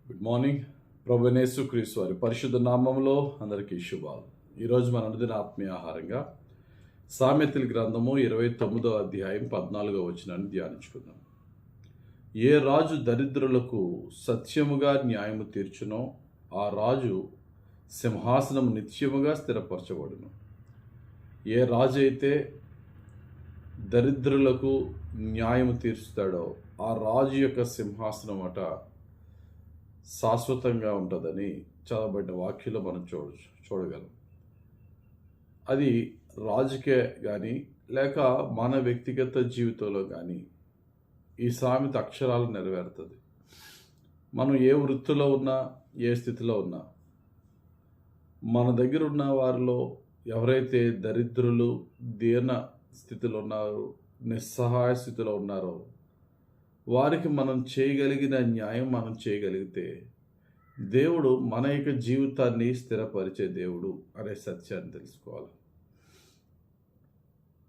Good morning. ప్రభువైన యేసుక్రీస్తు వారి పరిశుద్ధ నామములో అందరికీ శుభాలు. ఈరోజు మన అనుదిన ఆత్మీయ ఆహారంగా సామెతల గ్రంథము 29వ అధ్యాయం 14వ వచనాన్ని ధ్యానించుకుందాం. ఏ రాజు దరిద్రులకు సత్యముగా న్యాయము తీర్చునో ఆ రాజు సింహాసనం నిత్యముగా స్థిరపరచబడును. ఏ రాజు అయితే దరిద్రులకు న్యాయము తీర్చుతాడో ఆ రాజు యొక్క సింహాసనం శాశ్వతంగా ఉంటుందని చదవబడిన వాక్యంలో మనం చూడగలం. అది రాజుకే కానీ లేక మన వ్యక్తిగత జీవితంలో కానీ ఈ సామెత అక్షరాలు నెరవేరుతుంది. మనం ఏ వృత్తిలో ఉన్నా, ఏ స్థితిలో ఉన్నా, మన దగ్గర ఉన్న వారిలో ఎవరైతే దరిద్రులు, దీన స్థితిలో ఉన్నారో, నిస్సహాయ స్థితిలో ఉన్నారో వారికి మనం చేయగలిగిన న్యాయం మనం చేయగలిగితే దేవుడు మన యొక్క జీవితాన్ని స్థిరపరిచే దేవుడు అనే సత్యాన్ని తెలుసుకోవాలి.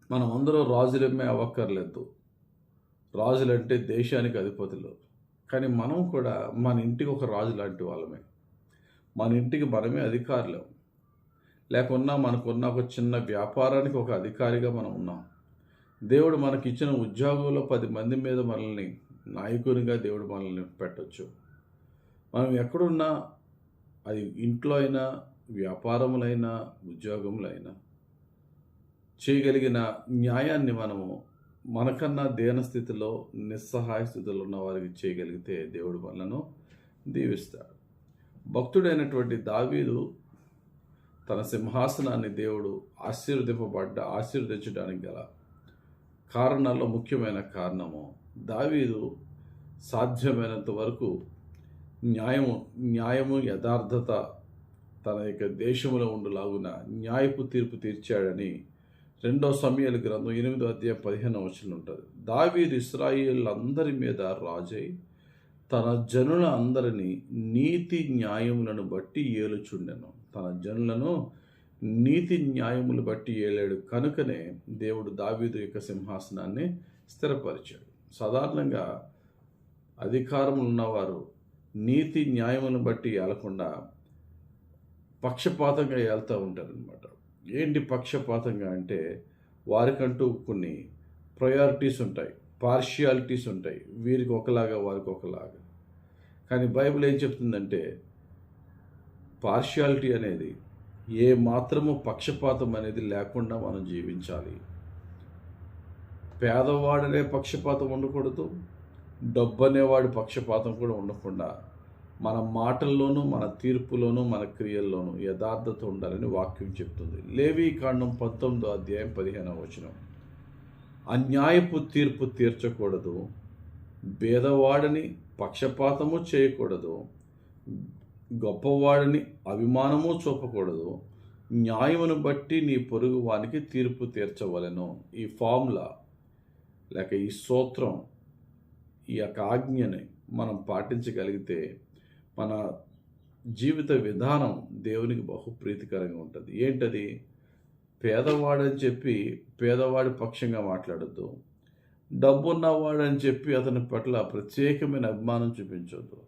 మనం అందరం రాజులమే అవ్వక్కర్లేదు. రాజులంటే దేశానికి అధిపతులు. కానీ మనం కూడా మన ఇంటికి ఒక రాజు లాంటి వాళ్ళమే. మన ఇంటికి మనమే అధికారులం. లేకున్నా మనకున్న ఒక చిన్న వ్యాపారానికి ఒక అధికారిగా మనం ఉన్నాం. దేవుడు మనకిచ్చిన ఉద్యోగంలో 10 మంది మీద మనల్ని నాయకునిగా దేవుడు మనల్ని పెట్టవచ్చు. మనం ఎక్కడున్నా, అది ఇంట్లో అయినా, వ్యాపారములైనా, ఉద్యోగములైనా, చేయగలిగిన న్యాయాన్ని మనము మనకన్నా దీన స్థితిలో, నిస్సహాయ స్థితిలో ఉన్న వారికి చేయగలిగితే దేవుడు మనలను దీవిస్తాడు. భక్తుడైనటువంటి దావీదు తన సింహాసనాన్ని దేవుడు ఆశీర్వదించడానికి గల కారణాల్లో ముఖ్యమైన కారణము దావీదు సాధ్యమైనంత వరకు న్యాయము యథార్థత తన యొక్క దేశంలో ఉండులాగున న్యాయపు తీర్పు తీర్చాడని 2 సమూయేలు గ్రంథం 8వ అధ్యాయం 15వ వచనం ఉంటుంది. దావీదు ఇశ్రాయేలులందరి మీద రాజై తన జనుల అందరినీ నీతి న్యాయములను బట్టి ఏలుచుండెను. తన జనులను నీతి న్యాయములు బట్టి ఏలాడు కనుకనే దేవుడు దావీదు యొక్క సింహాసనాన్ని స్థిరపరిచాడు. సాధారణంగా అధికారములు ఉన్నవారు నీతి న్యాయములను బట్టి ఏలకుండా పక్షపాతంగా ఏళ్తూ ఉంటారనమాట. ఏంటి పక్షపాతంగా అంటే వారికంటూ కొన్ని ప్రయారిటీస్ ఉంటాయి, పార్షియాలిటీస్ ఉంటాయి. వీరికి ఒకలాగా, వారికి ఒకలాగా. కానీ బైబిల్ ఏం చెప్తుందంటే పార్షియాలిటీ అనేది ఏ మాత్రము పక్షపాతం అనేది లేకుండా మనం జీవించాలి. పేదవాడనే పక్షపాతం ఉండకూడదు, డబ్బు అనేవాడి పక్షపాతం కూడా ఉండకుండా మన మాటల్లోనూ, మన తీర్పులోనూ, మన క్రియల్లోనూ యథార్థత ఉండాలని వాక్యం చెప్తుంది. లేవీకాండం 19వ అధ్యాయం 15వ వచనం. అన్యాయపు తీర్పు తీర్చకూడదు, భేదవాడని పక్షపాతము చేయకూడదు, గొప్పవాడిని అభిమానము చూపకూడదు, న్యాయమును బట్టి నీ పొరుగు వానికి తీర్పు తీర్చవలెను. ఈ ఫార్ములా లేక ఈ సూత్రం, ఈ యొక్క ఆజ్ఞని మనం పాటించగలిగితే మన జీవిత విధానం దేవునికి బహు ప్రీతికరంగా ఉంటుంది. ఏంటది? పేదవాడని చెప్పి పేదవాడి పక్షంగా మాట్లాడద్దు, డబ్బున్నవాడని చెప్పి అతని పట్ల ప్రత్యేకమైన అభిమానం చూపించొద్దు.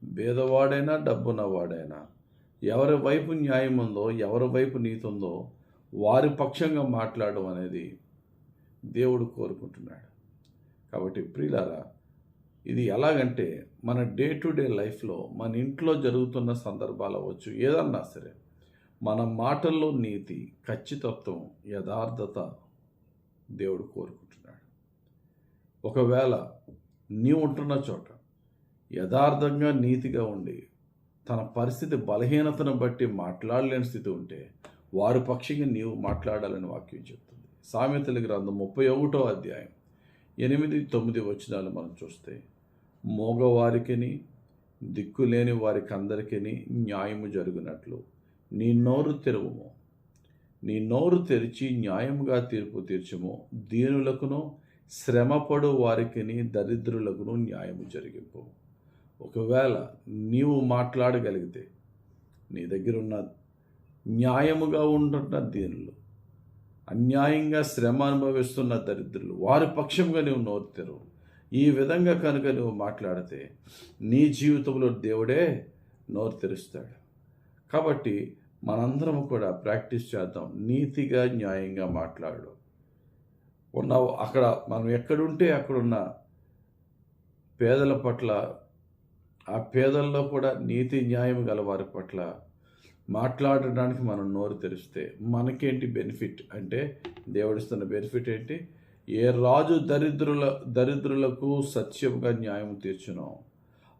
పేదవాడైనా డబ్బున్నవాడైనా ఎవరి వైపు న్యాయం ఉందో, ఎవరి వైపు నీతి ఉందో వారి పక్షంగా మాట్లాడడం అనేది దేవుడు కోరుకుంటున్నాడు. కాబట్టి ప్రియులారా, ఇది ఎలాగంటే మన డే టు డే లైఫ్లో, మన ఇంట్లో జరుగుతున్న సందర్భాలు అవ్వచ్చు, ఏదన్నా సరే మన మాటల్లో నీతి, ఖచ్చితత్వం, యథార్థత దేవుడు కోరుకుంటున్నాడు. ఒకవేళ నీవు ఉంటున్న చోట యథార్థంగా, నీతిగా ఉండి తన పరిస్థితి బలహీనతను బట్టి మాట్లాడలేని స్థితి ఉంటే వారి పక్షంగా నీవు మాట్లాడాలని వాక్యం చెప్తుంది. సామెతల గ్రంథం 31వ అధ్యాయం 8-9 వచనాలు మనం చూస్తే, మోగవారికిని దిక్కులేని వారికి అందరికీ న్యాయము జరుగునట్లు నీ నోరు తెరువుము, నీ నోరు తెరిచి న్యాయముగా తీర్పు తీర్చుము, దీనులకును శ్రమపడు వారికిని దరిద్రులకును న్యాయము జరిగింపు. ఒకవేళ నీవు మాట్లాడగలిగితే నీ దగ్గర ఉన్న న్యాయముగా ఉంటున్న దీనులు, అన్యాయంగా శ్రమ అనుభవిస్తున్న దరిద్రులు, వారి పక్షంగా నీవు నోరు తెరువు. ఈ విధంగా కనుక నువ్వు మాట్లాడితే నీ జీవితంలో దేవుడే నోరు తెరుస్తాడు. కాబట్టి మనందరం కూడా ప్రాక్టీస్ చేద్దాం. నీతిగా న్యాయంగా మాట్లాడు. అక్కడ మనం ఎక్కడుంటే అక్కడున్న పేదల పట్ల, ఆ పేదల్లో కూడా నీతి న్యాయం గల వారి పట్ల మాట్లాడడానికి మనం నోరు తెరిస్తే మనకేంటి బెనిఫిట్ అంటే, దేవుడిస్తున్న బెనిఫిట్ ఏంటి? ఏ రాజు దరిద్రులకు సత్యముగా న్యాయం తీర్చునో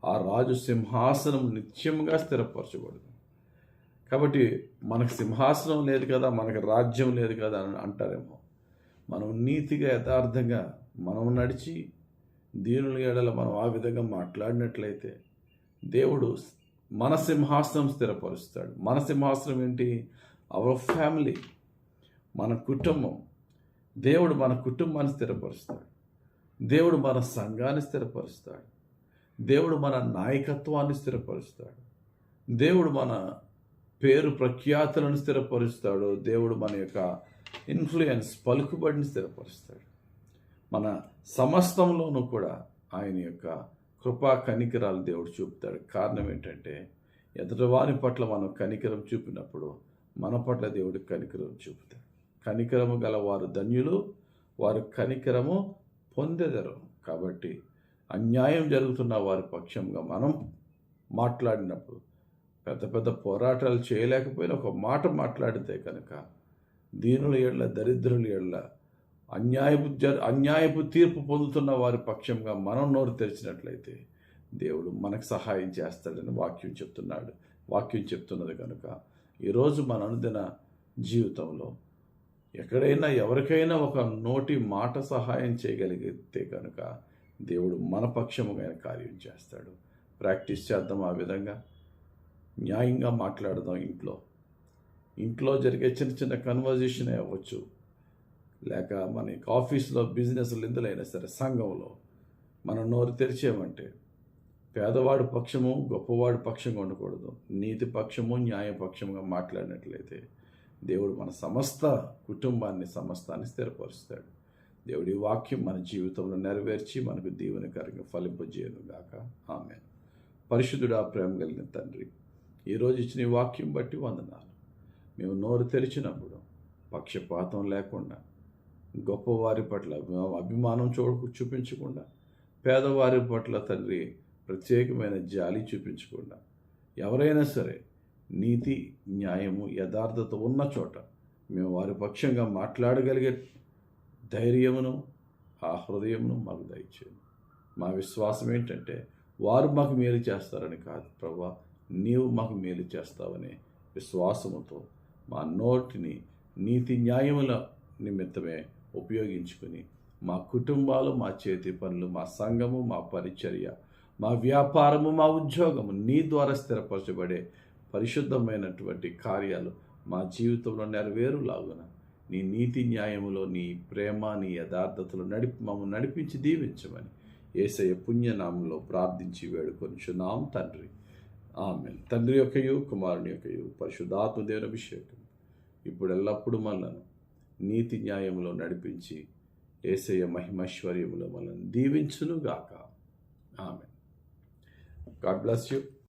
ఆ రాజు సింహాసనం నిత్యంగా స్థిరపరచబడదు. కాబట్టి మనకు సింహాసనం లేదు కదా, మనకు రాజ్యం లేదు కదా అని అంటారేమో. మనం నీతిగా యథార్థంగా మనం నడిచి దీనుల ఎడల మనం ఆ విధంగా మాట్లాడినట్లయితే దేవుడు మన సింహాసనం స్థిరపరుస్తాడు. మన సింహాసనం ఏంటి? అవర్ ఫ్యామిలీ, మన కుటుంబం. దేవుడు మన కుటుంబాన్ని స్థిరపరుస్తాడు. దేవుడు మన సంఘాన్ని స్థిరపరుస్తాడు. దేవుడు మన నాయకత్వాన్ని స్థిరపరుస్తాడు. దేవుడు మన పేరు ప్రఖ్యాతులను స్థిరపరుస్తాడు. దేవుడు మన యొక్క ఇన్ఫ్లుయెన్స్, పలుకుబడిని స్థిరపరుస్తాడు. మన సమస్తంలోనూ కూడా ఆయన యొక్క కృపా కనికరాలు దేవుడు చూపుతాడు. కారణం ఏంటంటే, ఎదుటివాని పట్ల మనం కనికరం చూపినప్పుడు మన పట్ల దేవుడు కనికరం చూపుతాడు. కనికరము గల వారు ధన్యులు, వారు కనికరము పొందెదరు. కాబట్టి అన్యాయం జరుగుతున్న వారి పక్షంగా మనం మాట్లాడినప్పుడు, పెద్ద పెద్ద పోరాటాలు చేయలేకపోయినా ఒక మాట మాట్లాడితే కనుక దీనుల ఏళ్ల, దరిద్రుల ఏళ్ల, అన్యాయపు తీర్పు పొందుతున్న వారి పక్షంగా మనం నోరు తెరిచినట్లయితే దేవుడు మనకు సహాయం చేస్తాడని వాక్యం చెప్తున్నాడు. వాక్యం చెప్తున్నది కనుక ఈరోజు మన అనుదిన జీవితంలో ఎక్కడైనా ఎవరికైనా ఒక నోటి మాట సహాయం చేయగలిగితే కనుక దేవుడు మన పక్షముగా కార్యం చేస్తాడు. ప్రాక్టీస్ చేద్దాం. ఆ విధంగా న్యాయంగా మాట్లాడదాం. ఇంట్లో జరిగే చిన్న చిన్న కన్వర్జేషన్ అవ్వచ్చు, లేక మన ఆఫీస్లో బిజినెస్లు ఎందులైనా సరే, సంఘంలో మనం నోరు తెరిచామంటే పేదవాడి పక్షము గొప్పవాడి పక్షంగా ఉండకూడదు. నీతి పక్షము న్యాయ పక్షముగా మాట్లాడినట్లయితే దేవుడు మన సమస్త కుటుంబాన్ని, సమస్తాన్ని స్థిరపరుస్తాడు. దేవుడి వాక్యం మన జీవితంలో నెరవేర్చి మనకు దీవెనకరంగా ఫలింపజేయను గాక. ఆమేన్. పరిశుద్ధుడా, ప్రేమ కలిగిన తండ్రి, ఈరోజు ఇచ్చిన ఈ వాక్యం బట్టి వందనాలు. మేము నోరు తెరిచినప్పుడు పక్షపాతం లేకుండా, గొప్పవారి పట్ల అభిమానం చూపించకుండా, పేదవారి పట్ల తండ్రి ప్రత్యేకమైన జాలి చూపించకుండా, ఎవరైనా సరే నీతి న్యాయము యథార్థత ఉన్న చోట మేము వారి పక్షంగా మాట్లాడగలిగే ధైర్యమును, ఆ హృదయమును మాకు దయచేయండి. మా విశ్వాసం ఏంటంటే వారు మాకు మేలు చేస్తారని కాదు ప్రభువా, నీవు మాకు మేలు చేస్తావనే విశ్వాసముతో మా నోటిని నీతి న్యాయముల నిమిత్తమే ఉపయోగించుకుని మా కుటుంబాలు, మా చేతి పనులు, మా సంఘము, మా పరిచర్య, మా వ్యాపారము, మా ఉద్యోగము నీ ద్వారా స్థిరపరచబడే పరిశుద్ధమైనటువంటి కార్యాలు మా జీవితంలో నెరవేరులాగున నీ నీతి న్యాయములో, నీ ప్రేమ, నీ యథార్థతలు మమ్మల్ని నడిపించి దీవించమని యేసయ్య పుణ్యనామంలో ప్రార్థించి వేడుకొనుచున్నాం తండ్రి. ఆమేన్. తండ్రి యొక్కయు, కుమారుని యొక్కయు, పరిశుద్ధాత్మ దేవుని అభిషేకం ఇప్పుడు ఎల్లప్పుడూ మనలను నీతి న్యాయంలో నడిపించి యేసయ్య మహిమైశ్వర్యములో మనల్ని దీవించునుగాక. ఆమేన్. God bless you.